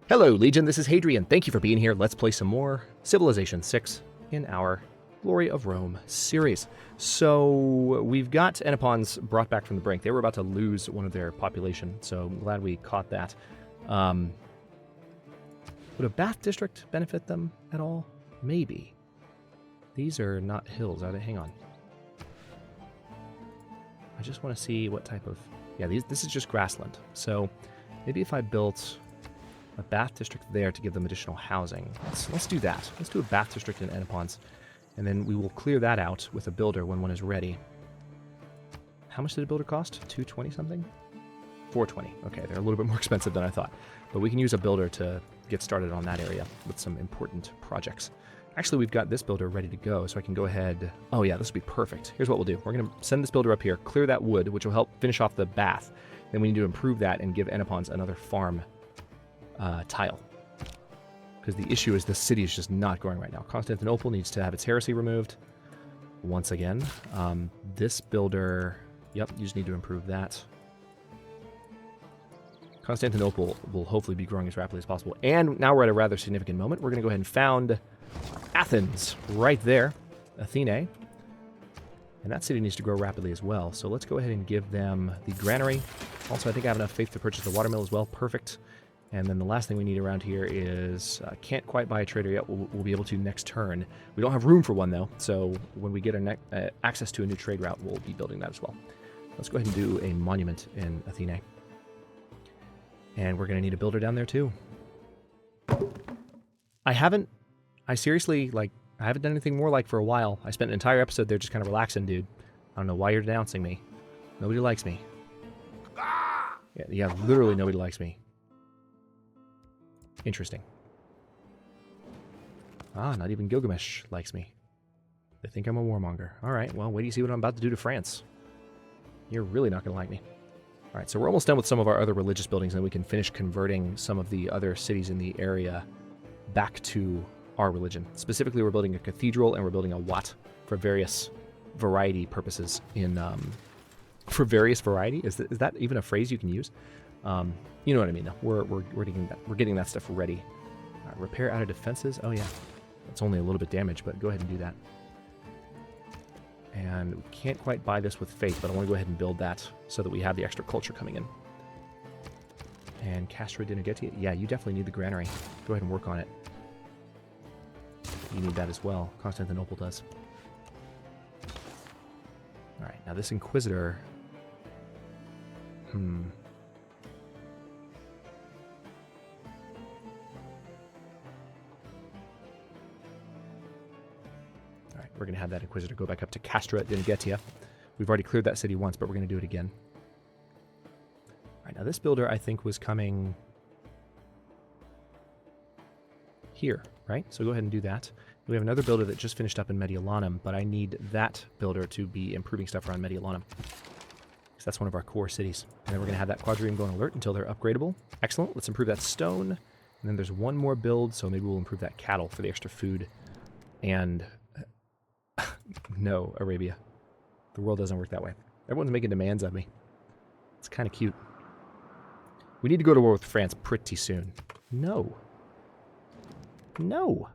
Hello, Legion, this is Hadrian. Thank you for being here. Let's play some more Civilization 6 in our Glory of Rome series. So, we've got Enopons brought back from the brink. They were about to lose one of their population, so I'm glad we caught that. Would a Bath district benefit them at all? Maybe. These are not hills, are they? Hang on. I just want to see what type of... Yeah, this is just grassland. So, maybe if I built a Bath district there to give them additional housing. Let's do that. Let's do a Bath district in Enopons. And then we will clear that out with a builder when one is ready. How much did a builder cost? 220 something? 420. Okay, they're a little bit more expensive than I thought. But we can use a builder to get started on that area with some important projects. Actually, we've got this builder ready to go, so I can go ahead... Oh yeah, this will be perfect. Here's what we'll do. We're going to send this builder up here, clear that wood, which will help finish off the bath. Then we need to improve that and give Enopons another farm tile. Because the issue is the city is just not growing right now. Constantinople needs to have its heresy removed once again. This builder... Yep, you just need to improve that. Constantinople will hopefully be growing as rapidly as possible. And now we're at a rather significant moment. We're going to go ahead and found Athens right there. Athene. And that city needs to grow rapidly as well. So let's go ahead and give them the granary. Also, I think I have enough faith to purchase the watermill as well. Perfect. And then the last thing we need around here is... can't quite buy a trader yet. We'll be able to next turn. We don't have room for one, though. So when we get access to a new trade route, we'll be building that as well. Let's go ahead and do a monument in Athene. And we're going to need a builder down there, too. I haven't done anything more for a while. I spent an entire episode there just kind of relaxing, dude. I don't know why you're denouncing me. Nobody likes me. Yeah, literally nobody likes me. Interesting. Not even Gilgamesh likes me. They think I'm a warmonger. Alright, well, wait till you see what I'm about to do to France. You're really not going to like me. Alright, so we're almost done with some of our other religious buildings, and then we can finish converting some of the other cities in the area back to our religion. Specifically, we're building a cathedral, and we're building a wat for various variety purposes in... for various variety? Is that even a phrase you can use? You know what I mean, though. We're getting that stuff ready. Repair outer defenses. Oh, yeah. That's only a little bit damaged, but go ahead and do that. And we can't quite buy this with faith, but I want to go ahead and build that so that we have the extra culture coming in. And Castra Dinageti. Yeah, you definitely need the granary. Go ahead and work on it. You need that as well. Constantinople does. Alright, now this Inquisitor... Alright, we're going to have that Inquisitor go back up to Castra Dinagetia. We've already cleared that city once, but we're going to do it again. Alright, now this builder, I think, was coming... here, right? So go ahead and do that. We have another builder that just finished up in Mediolanum, but I need that builder to be improving stuff around Mediolanum. Because that's one of our core cities. And then we're going to have that quadrium go on alert until they're upgradable. Excellent. Let's improve that stone. And then there's one more build, so maybe we'll improve that cattle for the extra food. And... no, Arabia. The world doesn't work that way. Everyone's making demands of me. It's kind of cute. We need to go to war with France pretty soon. No. No.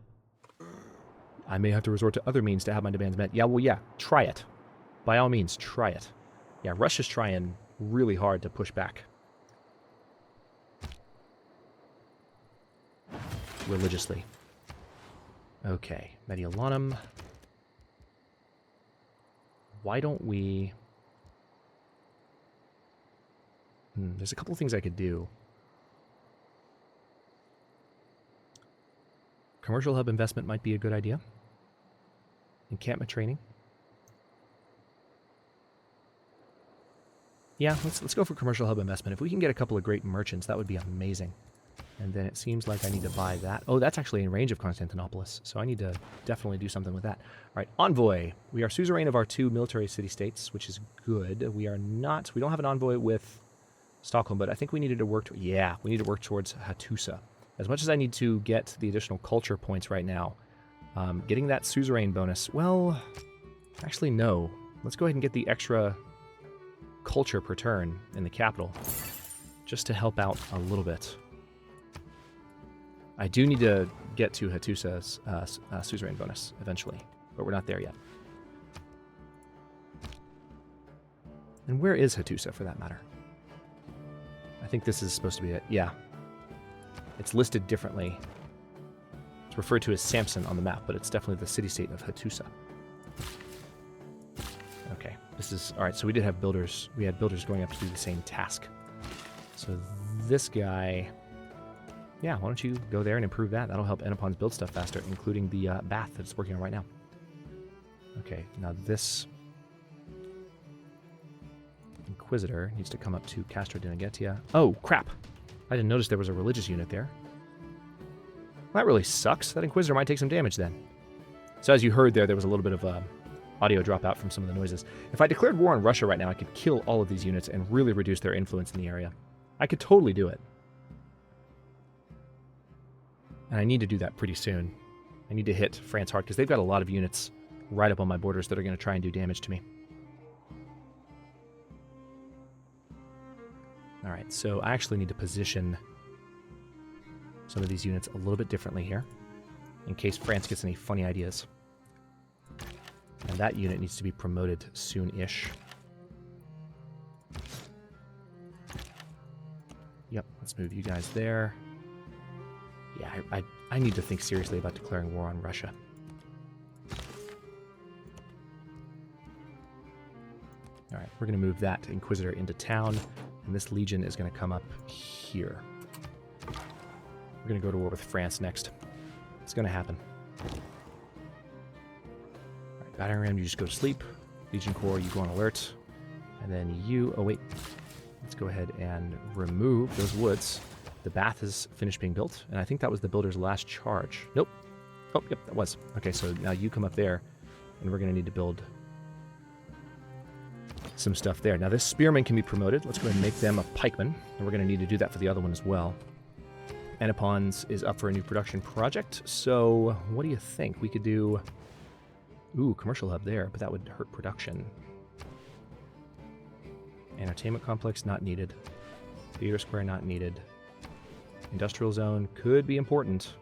I may have to resort to other means to have my demands met. Yeah, well, yeah, try it. By all means, try it. Yeah, Russia's trying really hard to push back. Religiously. Okay, Mediolanum. Why don't we... there's a couple of things I could do. Commercial hub investment might be a good idea. Encampment training. Yeah, let's go for commercial hub investment. If we can get a couple of great merchants, that would be amazing. And then it seems like I need to buy that. Oh, that's actually in range of Constantinopolis, so I need to definitely do something with that. All right, envoy. We are suzerain of our 2 military city-states, which is good. We don't have an envoy with Stockholm, but I think we needed to work... we need to work towards Hattusa. As much as I need to get the additional culture points right now, getting that suzerain bonus, well, actually no. Let's go ahead and get the extra culture per turn in the capital, just to help out a little bit. I do need to get to Hattusa's suzerain bonus eventually, but we're not there yet. And where is Hattusa, for that matter? I think this is supposed to be it. Yeah. It's listed differently. It's referred to as Samson on the map, but it's definitely the city-state of Hattusa. Okay. This is... Alright, so we did have builders. We had builders going up to do the same task. So this guy... Yeah, why don't you go there and improve that? That'll help YnAMPs build stuff faster, including the bath that it's working on right now. Okay, now this... Inquisitor needs to come up to Castro de Negetia. Oh, crap! I didn't notice there was a religious unit there. Well, that really sucks. That Inquisitor might take some damage then. So as you heard there was a little bit of audio dropout from some of the noises. If I declared war on Russia right now, I could kill all of these units and really reduce their influence in the area. I could totally do it. And I need to do that pretty soon. I need to hit France hard, because they've got a lot of units right up on my borders that are going to try and do damage to me. Alright, so I actually need to position some of these units a little bit differently here, in case France gets any funny ideas. And that unit needs to be promoted soon-ish. Yep, let's move you guys there. Yeah, I need to think seriously about declaring war on Russia. Alright, we're going to move that Inquisitor into town, and this Legion is going to come up here. We're going to go to war with France next. It's going to happen. Alright, Battering Ram, you just go to sleep. Legion Corps, you go on alert. And then you... Oh, wait. Let's go ahead and remove those woods. The bath is finished being built, and I think that was the builder's last charge. Nope. Oh, yep, that was. Okay, so now you come up there, and we're going to need to build some stuff there. Now, this spearman can be promoted. Let's go ahead and make them a pikeman, and we're going to need to do that for the other one as well. YnAMPs is up for a new production project, so what do you think? We could do... Ooh, commercial hub there, but that would hurt production. Entertainment complex, not needed. Theater square, not needed. Industrial zone could be important.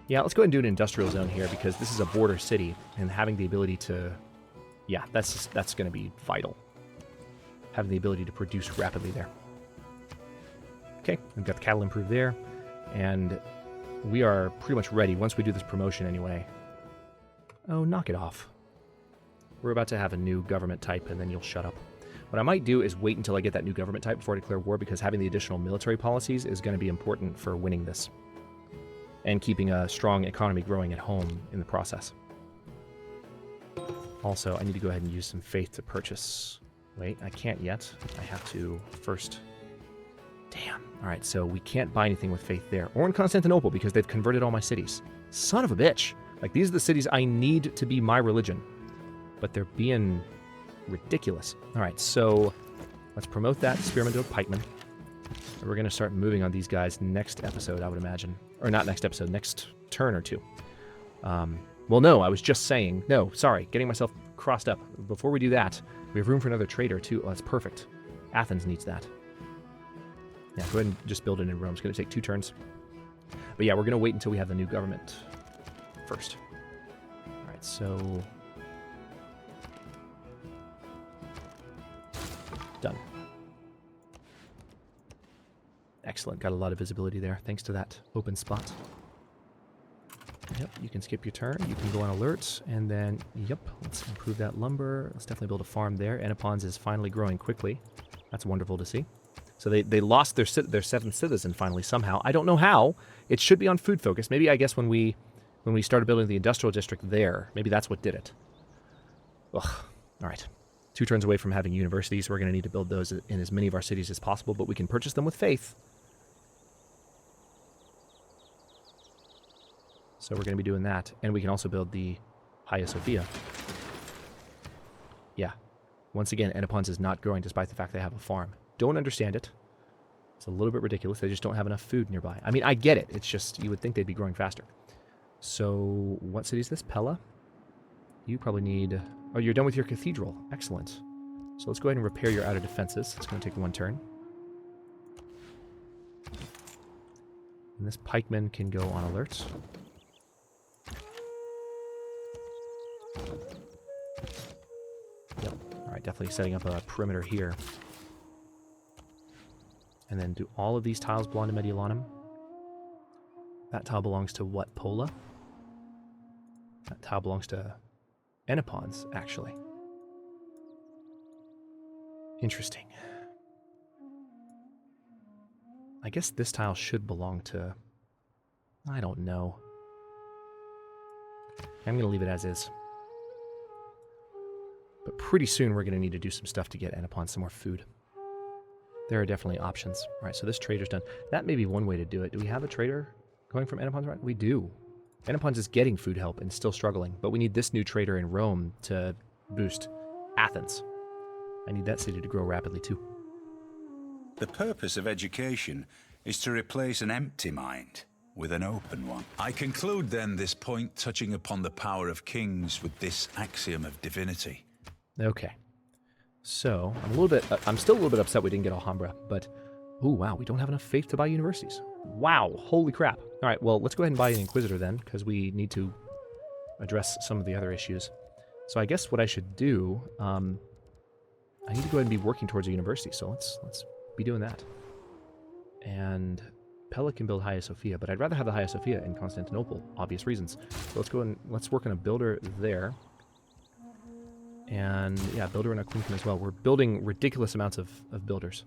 Yeah, let's go ahead and do an industrial zone here, because this is a border city, and having the ability to... Yeah, that's going to be vital. Having the ability to produce rapidly there. Okay, we've got the cattle improved there, and we are pretty much ready once we do this promotion anyway. Oh, knock it off. We're about to have a new government type, and then you'll shut up. What I might do is wait until I get that new government type before I declare war, because having the additional military policies is going to be important for winning this. And keeping a strong economy growing at home in the process. Also, I need to go ahead and use some faith to purchase. Wait, I can't yet. I have to first... Damn. Alright, so we can't buy anything with faith there. Or in Constantinople, because they've converted all my cities. Son of a bitch! Like, these are the cities I need to be my religion. But they're being ridiculous. Alright, so let's promote that spearman to a pikeman. And we're going to start moving on these guys next episode, I would imagine. Or not next episode, next turn or two. Well, no, I was just saying... No, sorry, getting myself crossed up. Before we do that, we have room for another trader, too. Oh, that's perfect. Athens needs that. Yeah, go ahead and just build it in Rome. It's going to take 2 turns. But yeah, we're going to wait until we have the new government first. Alright, so... Done. Excellent. Got a lot of visibility there, thanks to that open spot. Yep, you can skip your turn. You can go on alert, and then, yep, let's improve that lumber. Let's definitely build a farm there. YnAMPs is finally growing quickly. That's wonderful to see. So they lost their 7th citizen finally somehow. I don't know how. It should be on food focus. Maybe, I guess, when we started building the industrial district there, maybe that's what did it. Ugh. All right. 2 turns away from having universities. We're going to need to build those in as many of our cities as possible, but we can purchase them with faith. So we're going to be doing that. And we can also build the Hagia Sophia. Yeah. Once again, YnAMPs is not growing despite the fact they have a farm. Don't understand it. It's a little bit ridiculous. They just don't have enough food nearby. I mean, I get it. It's just, you would think they'd be growing faster. So, what city is this? Pella? You probably need... Oh, you're done with your cathedral. Excellent. So let's go ahead and repair your outer defenses. It's going to take 1 turn. And this pikeman can go on alert. Yep. Alright, definitely setting up a perimeter here. And then do all of these tiles belong to Mediolanum? That tile belongs to what, Pola? That tile belongs to Enipons, actually. Interesting. I guess this tile should belong to... I don't know. I'm going to leave it as is. But pretty soon we're going to need to do some stuff to get Enipon some more food. There are definitely options. All right, so this trader's done. That may be one way to do it. Do we have a trader going from Enipons? Right? We do. Enipons is getting food help and still struggling, but we need this new trader in Rome to boost Athens. I need that city to grow rapidly too. The purpose of education is to replace an empty mind with an open one. I conclude then this point touching upon the power of kings with this axiom of divinity. Okay. So, I'm still a little bit upset we didn't get Alhambra, but, ooh, wow, we don't have enough faith to buy universities. Wow, holy crap. All right, well, let's go ahead and buy an Inquisitor then, because we need to address some of the other issues. So I guess what I should do, I need to go ahead and be working towards a university, so let's be doing that. And Pella can build Hagia Sophia, but I'd rather have the Hagia Sophia in Constantinople, obvious reasons. So let's go and let's work on a builder there. And yeah, builder and a Quincum as well. We're building ridiculous amounts of builders.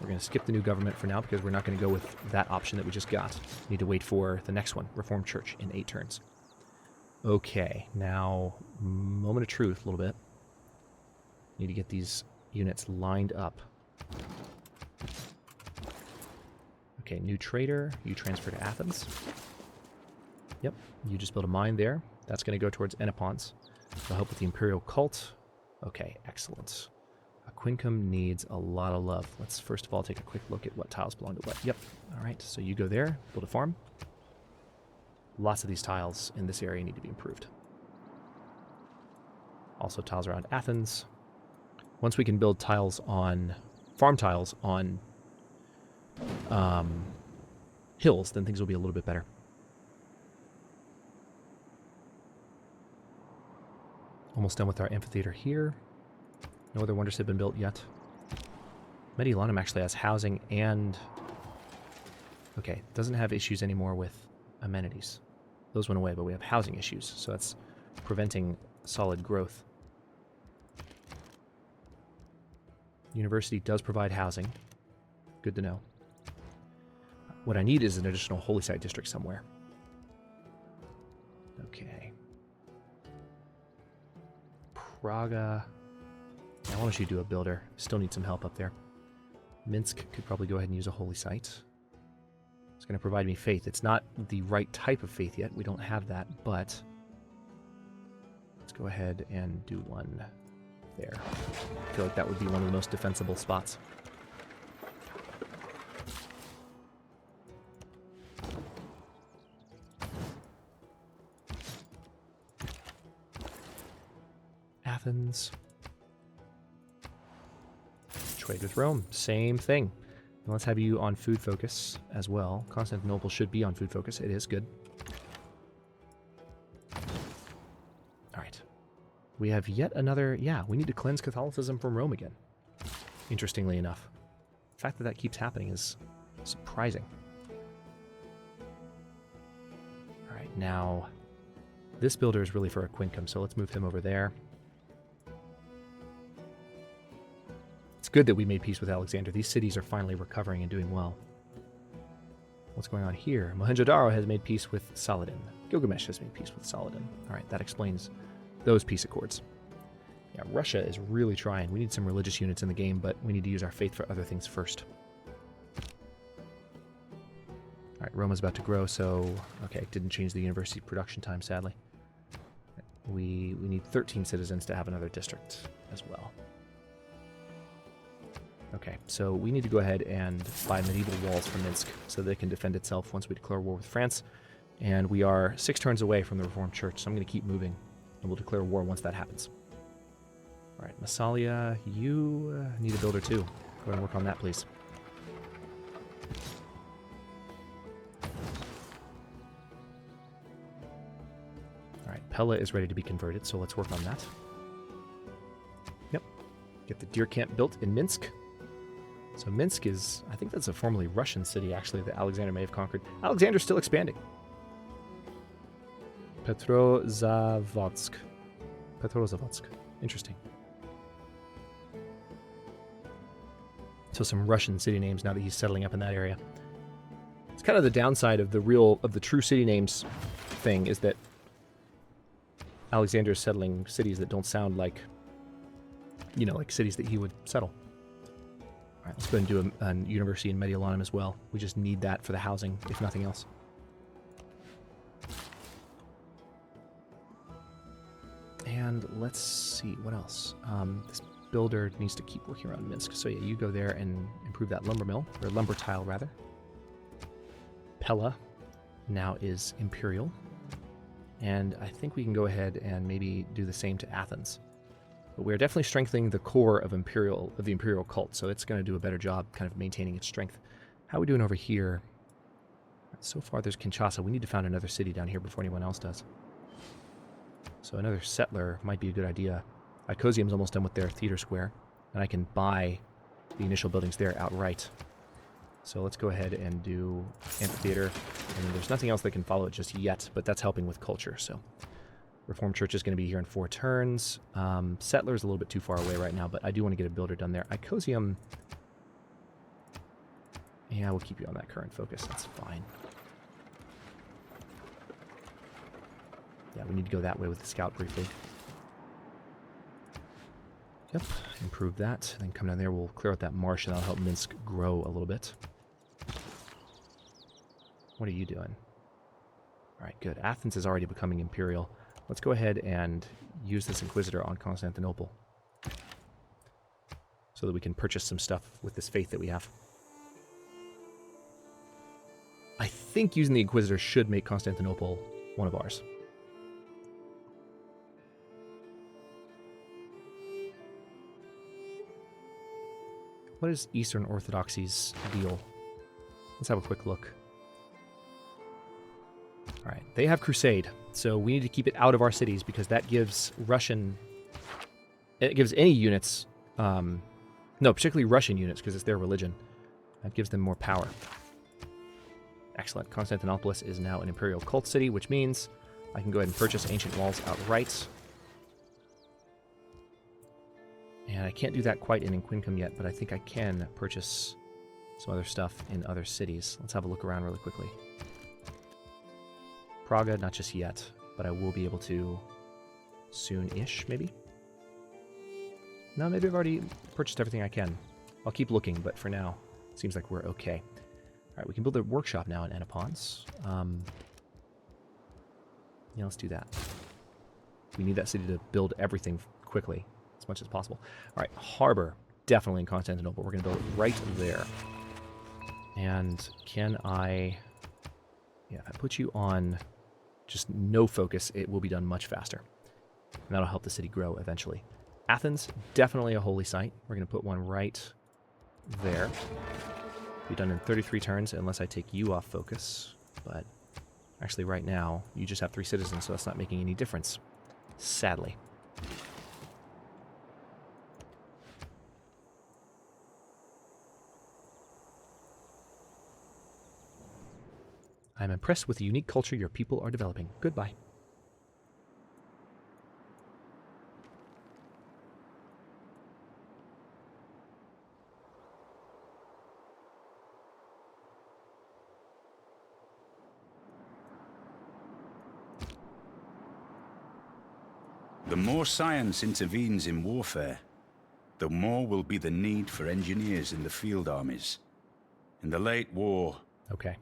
We're going to skip the new government for now because we're not going to go with that option that we just got. Need to wait for the next one, Reformed Church, in 8 turns. Okay, now, moment of truth a little bit. Need to get these units lined up. Okay, new trader. You transfer to Athens. Yep, you just build a mine there. That's going to go towards Enipons. That'll help with the Imperial Cult. Okay, excellent. Quincum needs a lot of love. Let's first of all take a quick look at what tiles belong to what. Yep, alright, so you go there, build a farm. Lots of these tiles in this area need to be improved. Also tiles around Athens. Once we can build tiles on, farm tiles on hills, then things will be a little bit better. Almost done with our amphitheater here. No other wonders have been built yet. Mediolanum actually has housing and... Okay, doesn't have issues anymore with amenities. Those went away, but we have housing issues, so that's preventing solid growth. University does provide housing. Good to know. What I need is an additional holy site district somewhere. Okay. Praga. I want you to do a builder. Still need some help up there. Minsk could probably go ahead and use a holy site. It's going to provide me faith. It's not the right type of faith yet. We don't have that, but let's go ahead and do one there. I feel like that would be one of the most defensible spots. Athens. Trade with Rome. Same thing. And let's have you on food focus as well. Constantinople should be on food focus. It is good. Alright. We have yet another... Yeah, we need to cleanse Catholicism from Rome again. Interestingly enough. The fact that that keeps happening is surprising. Alright, now... This builder is really for a Quincum, so let's move him over there. It's good that we made peace with Alexander. These cities are finally recovering and doing well. What's going on here? Mohenjo-Daro has made peace with Saladin. Gilgamesh has made peace with Saladin. Alright, that explains those peace accords. Yeah, Russia is really trying. We need some religious units in the game, but we need to use our faith for other things first. Alright, Rome is about to grow, so... Okay, didn't change the university production time, sadly. We need 13 citizens to have another district as well. Okay, so we need to go ahead and buy medieval walls from Minsk so they can defend itself once we declare war with France. And we are 6 turns away from the Reformed Church, so I'm going to keep moving, and we'll declare war once that happens. All right, Massalia, you need a builder too. Go ahead and work on that, please. Pella is ready to be converted, so let's work on that. Yep. Get the deer camp built in Minsk. So Minsk is, I think that's a formerly Russian city, actually, that Alexander may have conquered. Alexander's still expanding. Petrozavodsk. Petrozavodsk. Interesting. So some Russian city names now that he's settling up in that area. It's kind of the downside of the true city names thing, is that Alexander's settling cities that don't sound like, you know, like cities that he would settle. All right, let's go ahead and do a university in Mediolanum as well. We just need that for the housing, if nothing else. And let's see, what else? This builder needs to keep working around Minsk. So yeah, you go there and improve that lumber mill, or lumber tile rather. Pella now is imperial. And I think we can go ahead and maybe do the same to Athens. But we're definitely strengthening the core of the imperial cult, so it's going to do a better job kind of maintaining its strength. How are we doing over here? So far there's Kinshasa. We need to found another city down here before anyone else does. So another settler might be a good idea. Icosium's almost done with their theater square, and I can buy the initial buildings there outright. So let's go ahead and do amphitheater. And there's nothing else that can follow it just yet, but that's helping with culture, so... Reformed Church is going to be here in 4 turns. Settler's a little bit too far away right now, but I do want to get a builder done there. Icosium... Yeah, we'll keep you on that current focus. That's fine. Yeah, we need to go that way with the scout briefly. Yep, improve that. Then come down there, we'll clear out that marsh, and that'll help Minsk grow a little bit. What are you doing? Alright, good. Athens is already becoming imperial. Let's go ahead and use this Inquisitor on Constantinople, so that we can purchase some stuff with this faith that we have. I think using the Inquisitor should make Constantinople one of ours. What is Eastern Orthodoxy's deal? Let's have a quick look. Alright, they have Crusade, so we need to keep it out of our cities because that gives it gives any units, no, particularly Russian units because it's their religion. That gives them more power. Excellent. Constantinople is now an imperial cult city, which means I can go ahead and purchase ancient walls outright. And I can't do that quite in Inquincum yet, but I think I can purchase some other stuff in other cities. Let's have a look around really quickly. Praga, not just yet, but I will be able to soon-ish, maybe? No, maybe I've already purchased everything I can. I'll keep looking, but for now, it seems like we're okay. Alright, we can build a workshop now in Anapons. Yeah, let's do that. We need that city to build everything quickly, as much as possible. Alright, harbor, definitely in Constantinople. We're going to build it right there. And can I... Yeah, if I put you on just no focus, it will be done much faster. And that'll help the city grow eventually. Athens, definitely a holy site. We're going to put one right there. Be done in 33 turns unless I take you off focus. But actually right now, you just have 3 citizens, so that's not making any difference. Sadly. I'm impressed with the unique culture your people are developing. Goodbye. The more science intervenes in warfare, the more will be the need for engineers in the field armies. In the late war,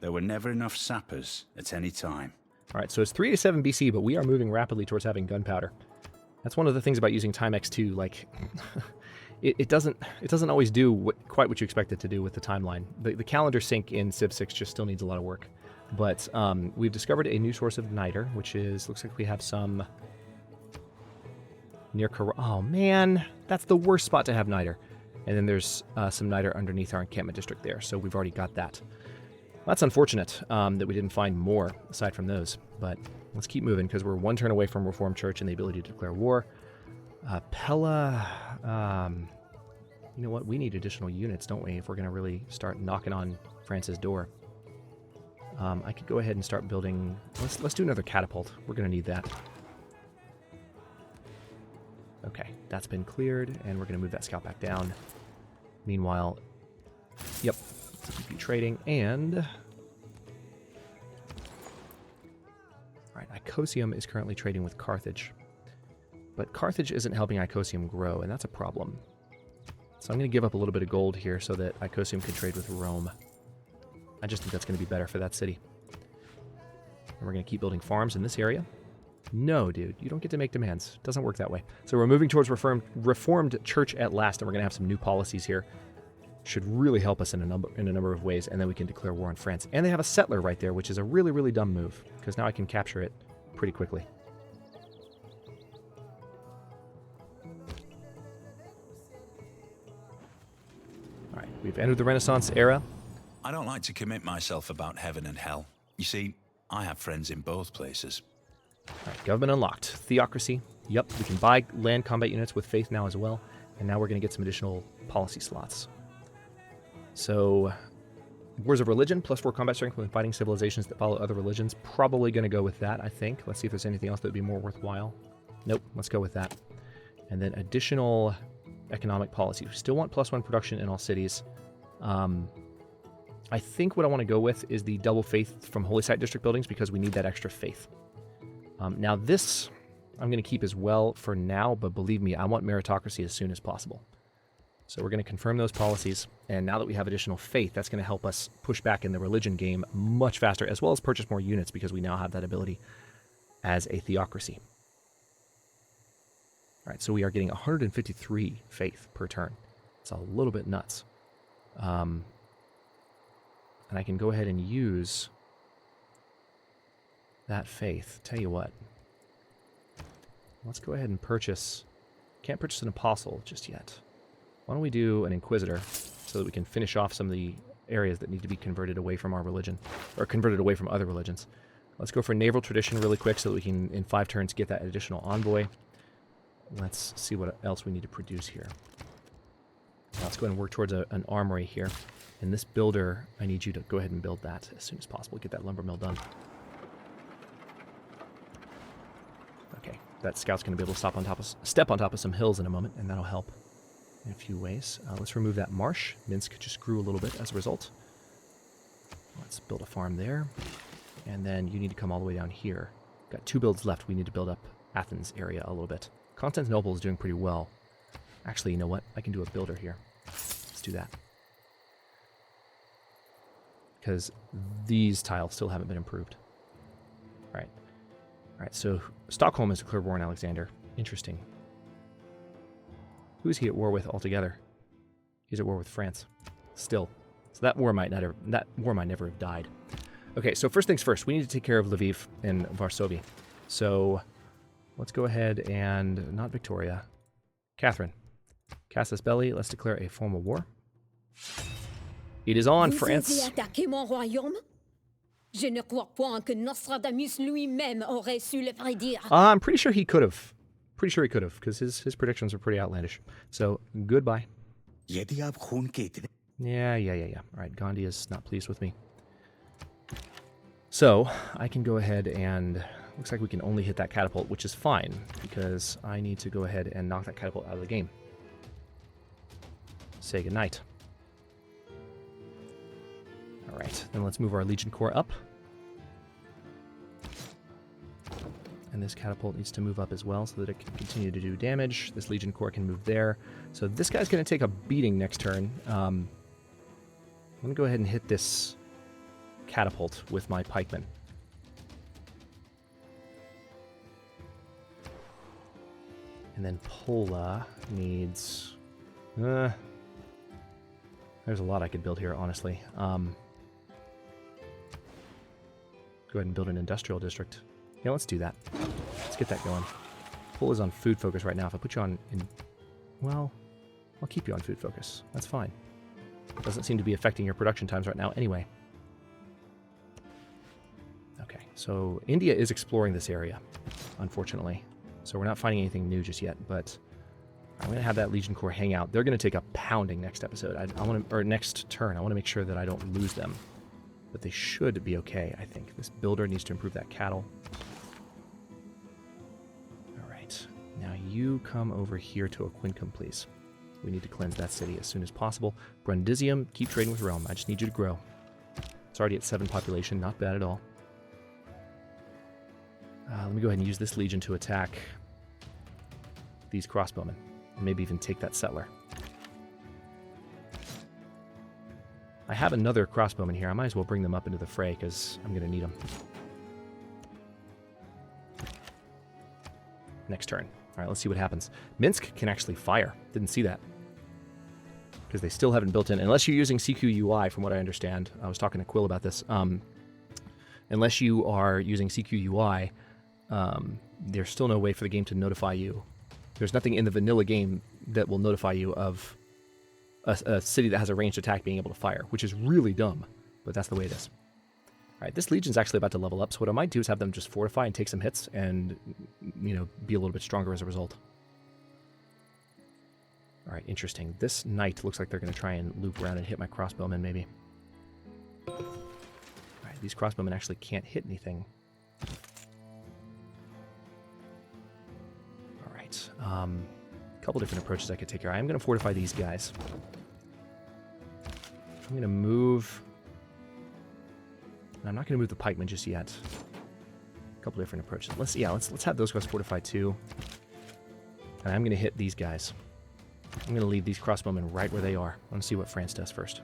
there were never enough sappers at any time. All right, so it's 3 to 7 BC, but we are moving rapidly towards having gunpowder. That's one of the things about using Time X2. Like, it doesn't always do quite what you expect it to do with the timeline. The calendar sync in Civ 6 just still needs a lot of work. But we've discovered a new source of niter, which is, looks like we have some near oh man, that's the worst spot to have niter. And then there's some niter underneath our encampment district there, so we've already got that. That's unfortunate that we didn't find more aside from those, but let's keep moving because we're one turn away from Reformed Church and the ability to declare war. Pella, you know what? We need additional units, don't we, if we're going to really start knocking on France's door. I could go ahead and start building... Let's do another catapult. We're going to need that. Okay, that's been cleared, and we're going to move that scout back down. Meanwhile, yep, let's keep you trading, and... Alright, Icosium is currently trading with Carthage. But Carthage isn't helping Icosium grow, and that's a problem. So I'm going to give up a little bit of gold here so that Icosium can trade with Rome. I just think that's going to be better for that city. And we're going to keep building farms in this area. No, dude, you don't get to make demands. It doesn't work that way. So we're moving towards Reformed Church at last, and we're going to have some new policies here. Should really help us in a number of ways, and then we can declare war on France. And they have a settler right there, which is a really, really dumb move, because now I can capture it pretty quickly. All right, we've entered the Renaissance era. I don't like to commit myself about heaven and hell. You see, I have friends in both places. All right, government unlocked. Theocracy. Yep, we can buy land combat units with faith now as well. And now we're going to get some additional policy slots. So, Wars of Religion, +4 combat strength when fighting civilizations that follow other religions. Probably going to go with that, I think. Let's see if there's anything else that would be more worthwhile. Nope, let's go with that. And then additional economic policy. We still want +1 production in all cities. I think what I want to go with is the double faith from Holy Site District buildings because we need that extra faith. Now this I'm going to keep as well for now, but believe me, I want meritocracy as soon as possible. So we're going to confirm those policies, and now that we have additional faith, that's going to help us push back in the religion game much faster, as well as purchase more units because we now have that ability as a theocracy. All right, so we are getting 153 faith per turn. It's a little bit nuts. And I can go ahead and use that faith. Tell you what. Let's go ahead and purchase... Can't purchase an apostle just yet. Why don't we do an inquisitor so that we can finish off some of the areas that need to be converted away from our religion, or converted away from other religions. Let's go for naval tradition really quick so that we can, in 5 turns, get that additional envoy. Let's see what else we need to produce here. Let's go ahead and work towards an armory here. And this builder, I need you to go ahead and build that as soon as possible. Get that lumber mill done. Okay, that scout's going to be able to step on top of some hills in a moment, and that'll help in a few ways. Let's remove that marsh. Minsk just grew a little bit as a result. Let's build a farm there. And then you need to come all the way down here. Got 2 builds left. We need to build up Athens area a little bit. Constantinople is doing pretty well. Actually, you know what? I can do a builder here. Let's do that. Because these tiles still haven't been improved. All right, so Stockholm has declared war on Alexander. Interesting. Who is he at war with altogether? He's at war with France. Still. So that war might never have died. Okay, so first things first, we need to take care of Lviv and Varsovia. So let's go ahead and, not Victoria, Catherine. Casus Belli, let's declare a formal war. It is on, France. Attaquer mon royaume? Je ne crois point que Nostradamus lui-même aurait su le prédire. I'm pretty sure he could have. Pretty sure he could have, because his predictions are pretty outlandish. So, goodbye. Yeah. All right, Gandhi is not pleased with me. So, I can go ahead and... Looks like we can only hit that catapult, which is fine, because I need to go ahead and knock that catapult out of the game. Say goodnight. Alright, then let's move our Legion Corps up. And this catapult needs to move up as well so that it can continue to do damage. This Legion Corps can move there. So this guy's going to take a beating next turn. I'm going to go ahead and hit this catapult with my pikemen. And then Pola needs... there's a lot I could build here, honestly. Go ahead and build an industrial district. Yeah, let's do that. Let's get that going. Pola's on food focus right now. If I put you on... well, I'll keep you on food focus. That's fine. Doesn't seem to be affecting your production times right now anyway. Okay, so India is exploring this area, unfortunately. So we're not finding anything new just yet, but I'm going to have that Legion Corps hang out. They're going to take a pounding next episode. I want to, or next turn. I want to make sure that I don't lose them. But they should be okay, I think. This builder needs to improve that cattle. All right. Now you come over here to Aquincum, please. We need to cleanse that city as soon as possible. Brundisium, keep trading with Rome. I just need you to grow. It's already at 7 population. Not bad at all. Let me go ahead and use this legion to attack these crossbowmen. And maybe even take that settler. I have another crossbowman here. I might as well bring them up into the fray because I'm going to need them. Next turn. All right, let's see what happens. Minsk can actually fire. Didn't see that. Because they still haven't built in. Unless you're using CQUI, from what I understand. I was talking to Quill about this. Unless you are using CQUI, there's still no way for the game to notify you. There's nothing in the vanilla game that will notify you of a city that has a ranged attack being able to fire, which is really dumb, but that's the way it is. All right, this legion's actually about to level up, so what I might do is have them just fortify and take some hits and, you know, be a little bit stronger as a result. All right, interesting. This knight looks like they're going to try and loop around and hit my crossbowmen, maybe. All right, these crossbowmen actually can't hit anything. All right, a couple different approaches I could take here. I'm going to fortify these guys. I'm going to move... I'm not going to move the pikemen just yet. A couple different approaches. Let's have those guys fortify too. And I'm going to hit these guys. I'm going to leave these crossbowmen right where they are. I want to see what France does first.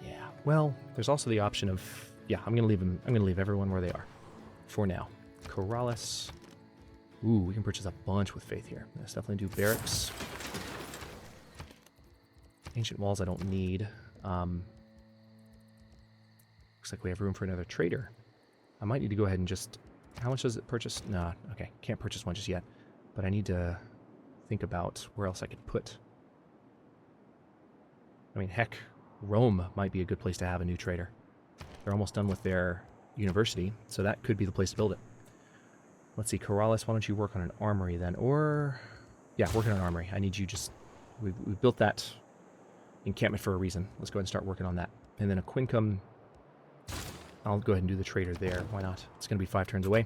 Yeah. Well, there's also the option of... Yeah, I'm going to leave them. I'm going to leave everyone where they are. For now. Corrales. Ooh, we can purchase a bunch with faith here. Let's definitely do barracks. Ancient walls I don't need. Looks like we have room for another trader. I might need to go ahead and just... How much does it purchase? Nah, okay. Can't purchase one just yet. But I need to think about where else I could put. I mean, heck, Rome might be a good place to have a new trader. They're almost done with their university, so that could be the place to build it. Let's see, Corrales, why don't you work on an armory then? Or, yeah, work on an armory. I need you just... We've built that encampment for a reason. Let's go ahead and start working on that. And then a Quincum, I'll go ahead and do the trader there. Why not? It's going to be 5 turns away.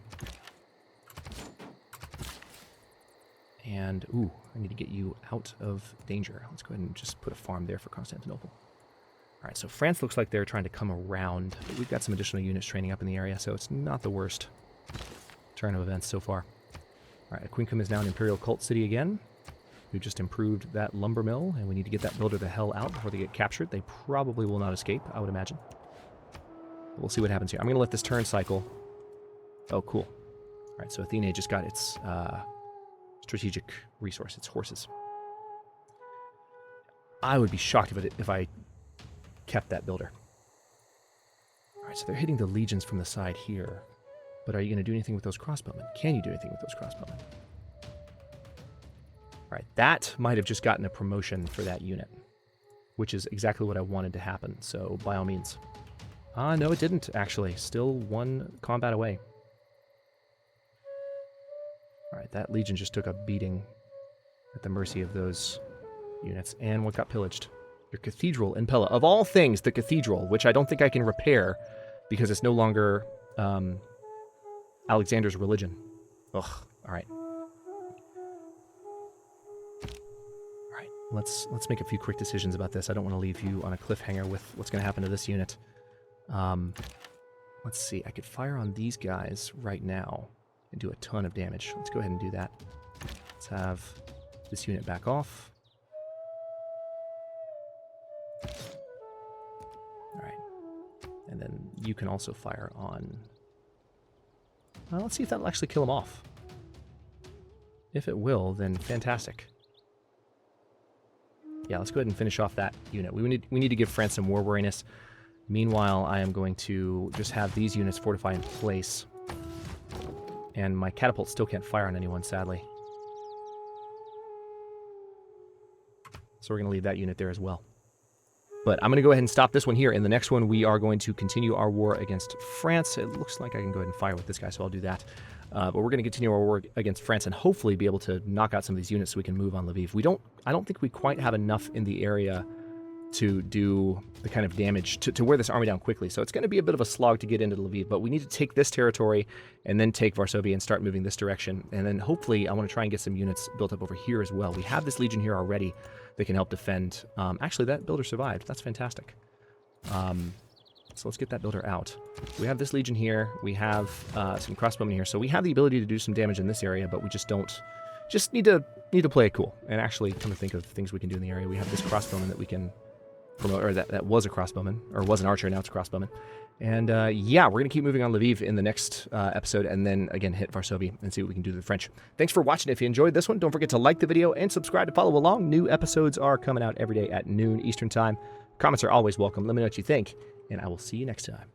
And, ooh, I need to get you out of danger. Let's go ahead and just put a farm there for Constantinople. All right, so France looks like they're trying to come around. But we've got some additional units training up in the area, so it's not the worst turn of events so far. All right, Aquincum is now an Imperial cult city again. We've just improved that lumber mill, and we need to get that builder the hell out before they get captured. They probably will not escape, I would imagine. We'll see what happens here. I'm going to let this turn cycle. Oh, cool. All right, so Athene just got its strategic resource, its horses. I would be shocked if I kept that builder. All right, so they're hitting the legions from the side here. But are you going to do anything with those crossbowmen? Can you do anything with those crossbowmen? All right, that might have just gotten a promotion for that unit, which is exactly what I wanted to happen, so by all means. No, it didn't, actually. Still 1 combat away. All right, that legion just took a beating at the mercy of those units. And what got pillaged? Your cathedral in Pella. Of all things, the cathedral, which I don't think I can repair because it's no longer Alexander's religion. Ugh, all right. Let's make a few quick decisions about this. I don't want to leave you on a cliffhanger with what's going to happen to this unit. Let's see. I could fire on these guys right now and do a ton of damage. Let's go ahead and do that. Let's have this unit back off. All right. And then you can also fire on... let's see if that'll actually kill them off. If it will, then fantastic. Yeah, let's go ahead and finish off that unit. We need to give France some war weariness. Meanwhile, I am going to just have these units fortify in place. And my catapult still can't fire on anyone, sadly. So we're going to leave that unit there as well. But I'm going to go ahead and stop this one here. In the next one, we are going to continue our war against France. It looks like I can go ahead and fire with this guy, so I'll do that. But we're going to continue our war against France and hopefully be able to knock out some of these units so we can move on Lviv. I don't think we quite have enough in the area to do the kind of damage to wear this army down quickly. So it's going to be a bit of a slog to get into Lviv, but we need to take this territory and then take Varsovia and start moving this direction. And then hopefully I want to try and get some units built up over here as well. We have this legion here already that can help defend. Actually, that builder survived. That's fantastic. So let's get that builder out. We have this legion here. We have some crossbowmen here. So we have the ability to do some damage in this area, but we just need to play it cool. And actually, come to think of things we can do in the area, we have this crossbowman that we can promote, or that was a crossbowman, or was an archer, now it's a crossbowman. And yeah, we're going to keep moving on Lviv in the next episode, and then again hit Varsovia and see what we can do to the French. Thanks for watching. If you enjoyed this one, don't forget to like the video and subscribe to follow along. New episodes are coming out every day at noon Eastern Time. Comments are always welcome. Let me know what you think, and I will see you next time.